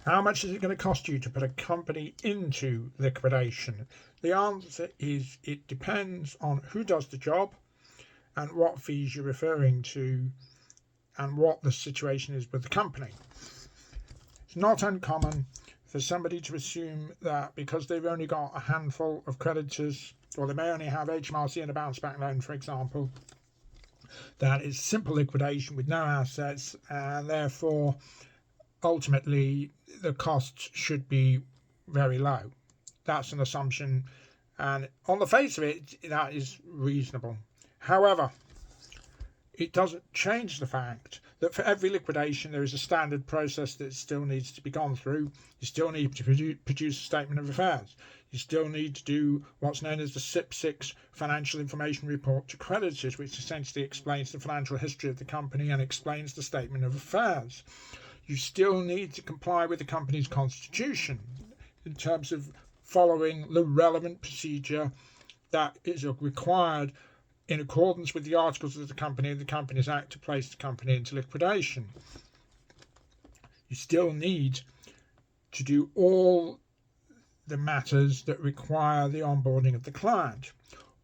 How much is it going to cost you to put a company into liquidation? The answer is it depends on who does the job and what fees you're referring to and what the situation is with the company. It's not uncommon for somebody to assume that because they've only got a handful of creditors, or they may only have HMRC and a bounce back loan, for example, that it's simple liquidation with no assets, and therefore ultimately the costs should be very low. That's an assumption, and on the face of it, that is reasonable. However, it doesn't change the fact that for every liquidation there is a standard process that still needs to be gone through. You still need to produce a statement of affairs. You still need to do what's known as the SIP6 Financial Information Report to creditors, which essentially explains the financial history of the company and explains the statement of affairs. You still need to comply with the company's constitution in terms of following the relevant procedure that is required in accordance with the articles of the company and the Companies Act to place the company into liquidation. You still need to do all the matters that require the onboarding of the client.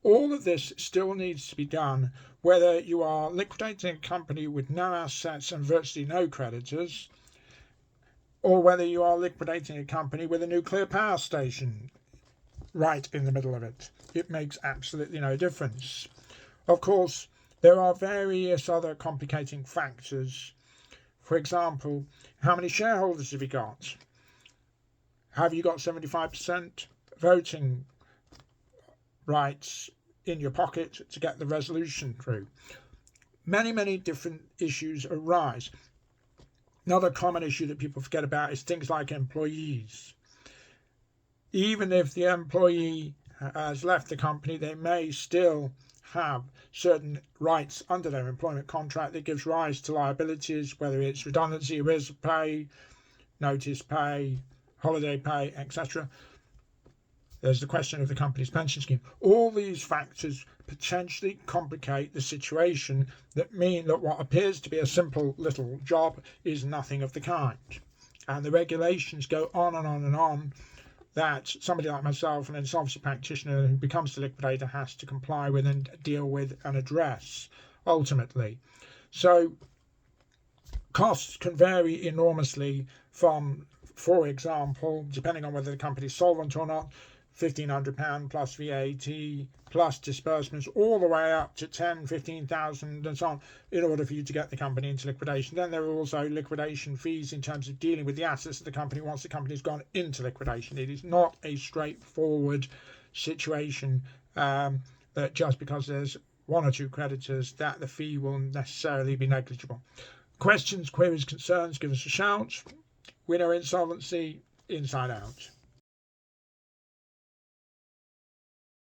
All of this still needs to be done whether you are liquidating a company with no assets and virtually no creditors, or whether you are liquidating a company with a nuclear power station right in the middle of it. It makes absolutely no difference. Of course, there are various other complicating factors. For example, how many shareholders have you got? Have you got 75% voting rights in your pocket to get the resolution through? Many different issues arise. Another common issue that people forget about is things like employees. Even if the employee has left the company, they may still have certain rights under their employment contract that gives rise to liabilities, whether it's redundancy, arrears of pay, notice pay, holiday pay, etc. There's the question of the company's pension scheme. All these factors potentially complicate the situation that mean that what appears to be a simple little job is nothing of the kind. And the regulations go on and on and on that somebody like myself, an insolvency practitioner who becomes the liquidator, has to comply with and deal with and address ultimately. So costs can vary enormously from, for example, depending on whether the company is solvent or not, £1,500 plus VAT plus disbursements all the way up to 10, 15,000 and so on in order for you to get the company into liquidation. Then there are also liquidation fees in terms of dealing with the assets of the company once the company has gone into liquidation. It is not a straightforward situation that just because there's one or two creditors that the fee will necessarily be negligible. Questions, queries, concerns, give us a shout. We know Insolvency inside out.